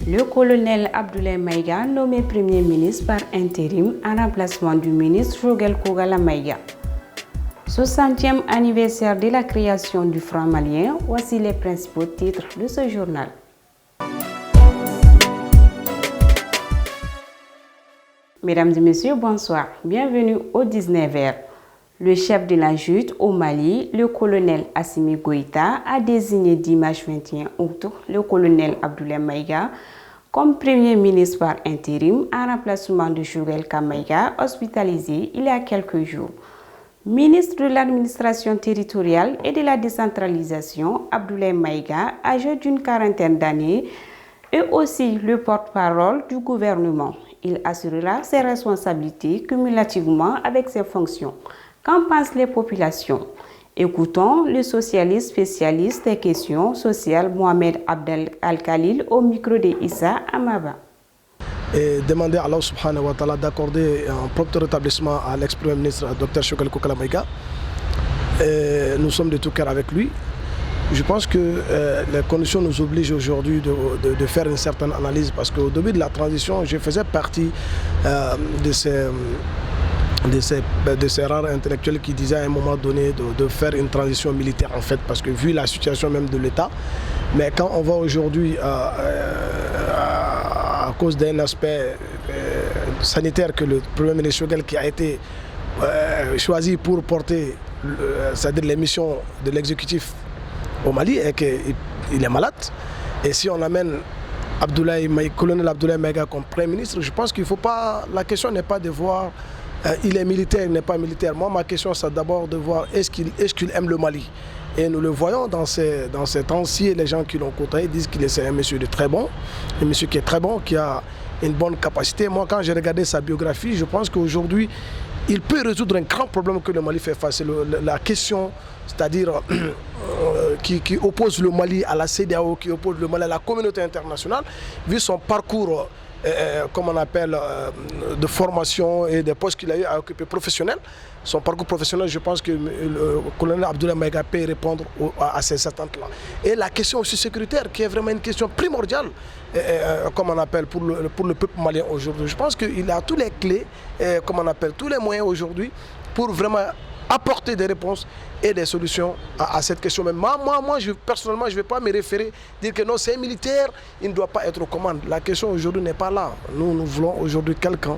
Le colonel Abdoulaye Maïga, nommé Premier ministre par intérim en remplacement du ministre Jogel Kogala Maïga. 60e anniversaire de la création du franc malien, voici les principaux titres de ce journal. Mesdames et messieurs, bonsoir. Bienvenue au 19h. Le chef de la junte au Mali, le colonel Assimi Goïta, a désigné dimanche 21 août le colonel Abdoulaye Maïga comme Premier ministre par intérim en remplacement de Jogel Kamaïga, hospitalisé il y a quelques jours. Ministre de l'administration territoriale et de la décentralisation, Abdoulaye Maïga, âgé d'une quarantaine d'années, est aussi le porte-parole du gouvernement. Il assurera ses responsabilités cumulativement avec ses fonctions. Qu'en pensent les populations? Écoutons le socialiste spécialiste des questions sociales Mohamed Abdel Al-Khalil au micro de Issa Amaba. Et demander à Allah subhanahu wa ta'ala d'accorder un propre rétablissement à l'ex-premier ministre Dr Jogel Kogala Maïga. Nous sommes de tout cœur avec lui. Je pense que les conditions nous obligent aujourd'hui de faire une certaine analyse parce qu'au début de la transition, je faisais partie de ces rares intellectuels qui disaient à un moment donné de faire une transition militaire en fait, parce que vu la situation même de l'État, mais quand on voit aujourd'hui à cause d'un aspect sanitaire que le Premier ministre Jogel qui a été choisi pour porter c'est-à-dire les missions de l'exécutif au Mali et qu'il est malade, et si on amène colonel Abdoulaye Maïga comme Premier ministre, je pense qu'il ne faut pas, la question n'est pas de voir il est militaire, il n'est pas militaire. Moi, ma question, c'est d'abord de voir est-ce qu'il aime le Mali. Et nous le voyons dans ces temps-ci, les gens qui l'ont côtoyé disent qu'il est un monsieur de très bon, un monsieur qui est très bon, qui a une bonne capacité. Moi, quand j'ai regardé sa biographie, je pense qu'aujourd'hui, il peut résoudre un grand problème que le Mali fait face. La question, c'est-à-dire qui oppose le Mali à la CEDEAO, qui oppose le Mali à la communauté internationale, vu son parcours comme on appelle, de formation et des postes qu'il a eu à occuper professionnels. Son parcours professionnel, je pense que le colonel Abdoulaye Maïga peut répondre à ces attentes-là. Et la question aussi sécuritaire, qui est vraiment une question primordiale, comme on appelle, pour le peuple malien aujourd'hui. Je pense qu'il a toutes les clés, comme on appelle, tous les moyens aujourd'hui pour vraiment apporter des réponses et des solutions à cette question. Mais moi personnellement, je ne vais pas me référer, dire que non, c'est un militaire, il ne doit pas être aux commandes. La question aujourd'hui n'est pas là. Nous voulons aujourd'hui quelqu'un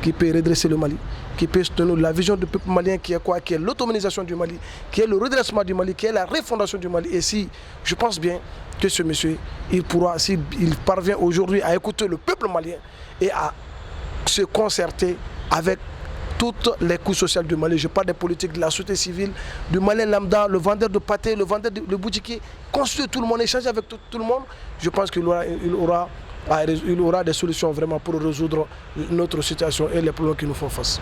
qui peut redresser le Mali, qui peut soutenir la vision du peuple malien qui est quoi? Qui est l'autonomisation du Mali, qui est le redressement du Mali, qui est la refondation du Mali. Et si, je pense bien que ce monsieur, il pourra, s'il parvient aujourd'hui à écouter le peuple malien et à se concerter avec toutes les couches sociales du Mali. Je parle des politiques de la société civile, du Malien lambda, le vendeur de pâté, le vendeur de boutiquier, consulter tout le monde, échanger avec tout le monde. Je pense qu'il aura des solutions vraiment pour résoudre notre situation et les problèmes qui nous font face.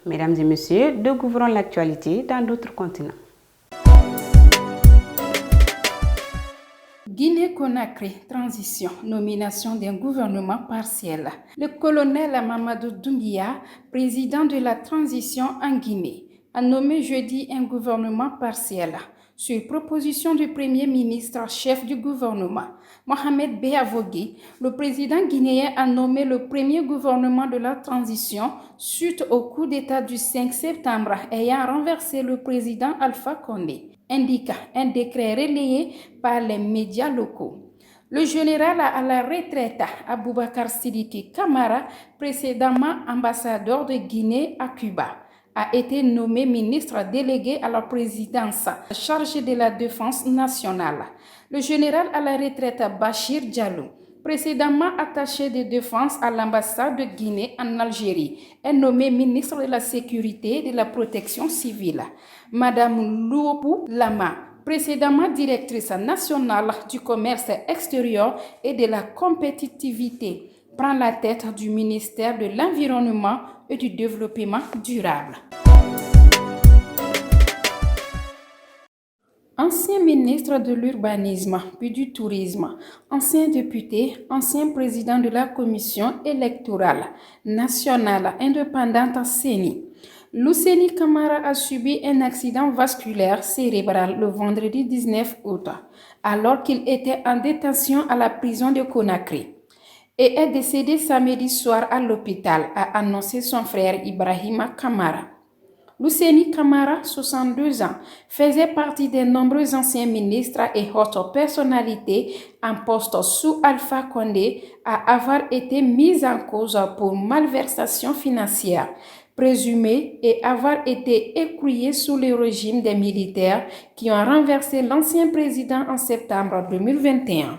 Mesdames et messieurs, découvrons l'actualité dans d'autres continents. Guinée-Conakry, transition, nomination d'un gouvernement partiel. Le colonel Mamadou Doumbia, président de la transition en Guinée, a nommé jeudi un gouvernement partiel. Sur proposition du Premier ministre chef du gouvernement, Mohamed Beavogui, le président guinéen a nommé le premier gouvernement de la transition suite au coup d'État du 5 septembre ayant renversé le président Alpha Condé, indique un décret relayé par les médias locaux. Le général à la retraite Aboubacar Sidiki Camara, précédemment ambassadeur de Guinée à Cuba, a été nommé ministre délégué à la présidence chargé de la défense nationale. Le général à la retraite Bachir Diallo, précédemment attaché de défense à l'ambassade de Guinée en Algérie, est nommé ministre de la Sécurité et de la Protection civile. Madame Louopou Lama, précédemment directrice nationale du commerce extérieur et de la compétitivité, prend la tête du ministère de l'Environnement et du Développement durable. Ancien ministre de l'Urbanisme puis du Tourisme, ancien député, ancien président de la Commission électorale nationale indépendante CENI, Lousséni Camara a subi un accident vasculaire cérébral le vendredi 19 août, alors qu'il était en détention à la prison de Conakry. et est décédé samedi soir à l'hôpital, a annoncé son frère Ibrahima Kamara. Ousseini Kamara, 62 ans, faisait partie des nombreux anciens ministres et hautes personnalités en poste sous Alpha Condé à avoir été mis en cause pour malversation financière présumée et avoir été écroué sous le régime des militaires qui ont renversé l'ancien président en septembre 2021.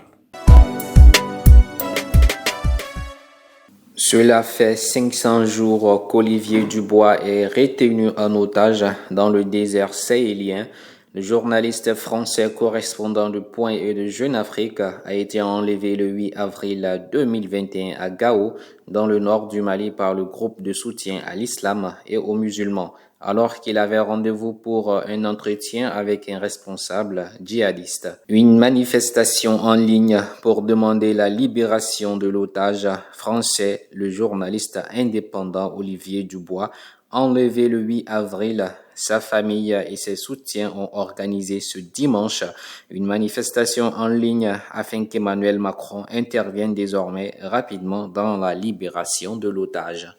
Cela fait 500 jours qu'Olivier Dubois est retenu en otage dans le désert sahélien. Le journaliste français correspondant de Point et de Jeune Afrique a été enlevé le 8 avril 2021 à Gao, dans le nord du Mali, par le groupe de soutien à l'islam et aux musulmans, alors qu'il avait rendez-vous pour un entretien avec un responsable djihadiste. Une manifestation en ligne pour demander la libération de l'otage français, le journaliste indépendant Olivier Dubois, enlevé le 8 avril. Sa famille et ses soutiens ont organisé ce dimanche une manifestation en ligne afin qu'Emmanuel Macron intervienne désormais rapidement dans la libération de l'otage.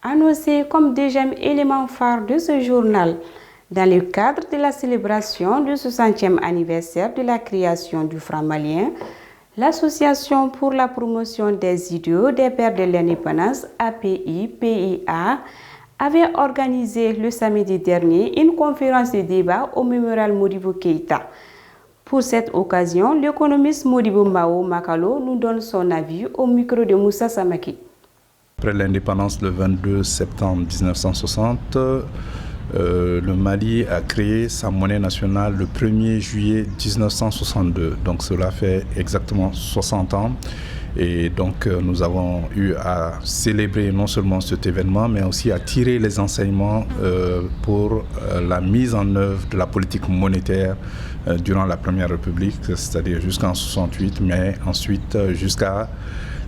Annoncé comme deuxième élément phare de ce journal, dans le cadre de la célébration du 60e anniversaire de la création du franc malien, l'Association pour la promotion des idéaux des pères de l'indépendance, API-PIA, avait organisé le samedi dernier une conférence de débat au mémorial Modibo Keïta. Pour cette occasion, l'économiste Modibo Mao Makalo nous donne son avis au micro de Moussa Samaki. Après l'indépendance le 22 septembre 1960, le Mali a créé sa monnaie nationale le 1er juillet 1962. Donc cela fait exactement 60 ans. Et donc nous avons eu à célébrer non seulement cet événement, mais aussi à tirer les enseignements pour la mise en œuvre de la politique monétaire durant la Première République, c'est-à-dire jusqu'en 68, mais ensuite jusqu'à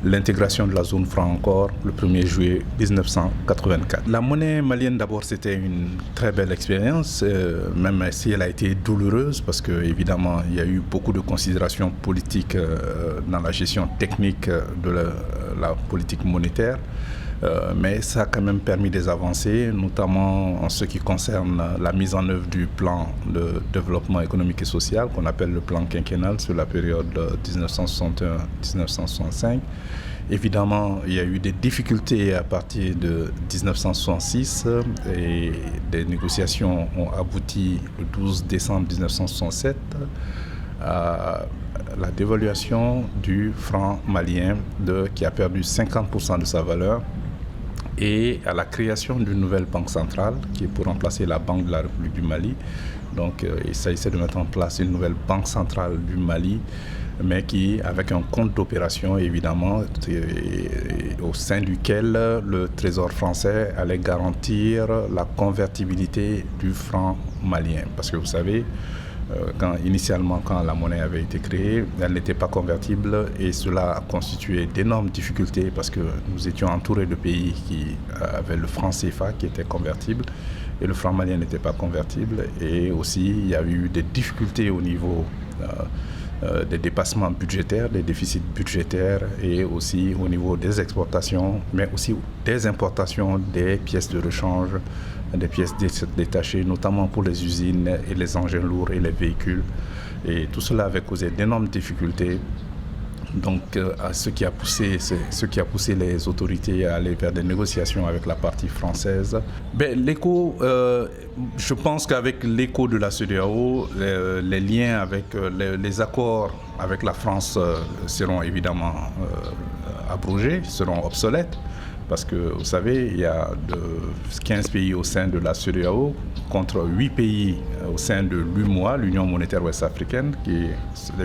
l'intégration de la zone franc encore le 1er juillet 1984. La monnaie malienne d'abord c'était une très belle expérience, même si elle a été douloureuse parce que évidemment il y a eu beaucoup de considérations politiques dans la gestion technique de la politique monétaire. Mais ça a quand même permis des avancées, notamment en ce qui concerne la mise en œuvre du plan de développement économique et social qu'on appelle le plan quinquennal sur la période 1961-1965. Évidemment, il y a eu des difficultés à partir de 1966 et des négociations ont abouti le 12 décembre 1967 à la dévaluation du franc malien qui a perdu 50% de sa valeur, et à la création d'une nouvelle banque centrale qui est pour remplacer la Banque de la République du Mali. Donc il s'agissait de mettre en place une nouvelle banque centrale du Mali, mais qui, avec un compte d'opération évidemment, au sein duquel le Trésor français allait garantir la convertibilité du franc malien. Parce que vous savez, initialement, quand la monnaie avait été créée, elle n'était pas convertible et cela a constitué d'énormes difficultés parce que nous étions entourés de pays qui avaient le franc CFA qui était convertible et le franc malien n'était pas convertible. Et aussi, il y a eu des difficultés au niveau des dépassements budgétaires, des déficits budgétaires et aussi au niveau des exportations, mais aussi des importations des pièces de rechange, des pièces détachées, notamment pour les usines et les engins lourds et les véhicules. Et tout cela avait causé d'énormes difficultés. Donc, ce qui a poussé les autorités à aller vers des négociations avec la partie française. L'écho, je pense qu'avec l'écho de la CEDEAO, les liens avec les accords avec la France seront évidemment abrogés, seront obsolètes. Parce que vous savez, il y a 15 pays au sein de la CEDEAO contre 8 pays au sein de l'UMOA, l'Union monétaire ouest-africaine, les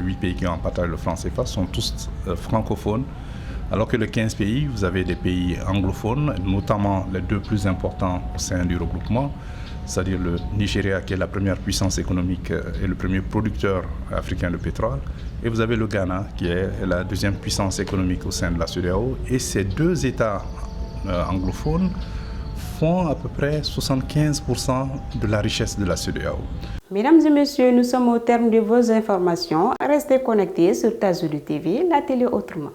8 pays qui ont en partage le franc CFA sont tous francophones. Alors que les 15 pays, vous avez des pays anglophones, notamment les deux plus importants au sein du regroupement, c'est-à-dire le Nigeria qui est la première puissance économique et le premier producteur africain de pétrole, et vous avez le Ghana qui est la deuxième puissance économique au sein de la CEDEAO. Et ces deux États anglophones font à peu près 75% de la richesse de la CEDEAO. Mesdames et messieurs, nous sommes au terme de vos informations. Restez connectés sur Tazulu TV, la télé autrement.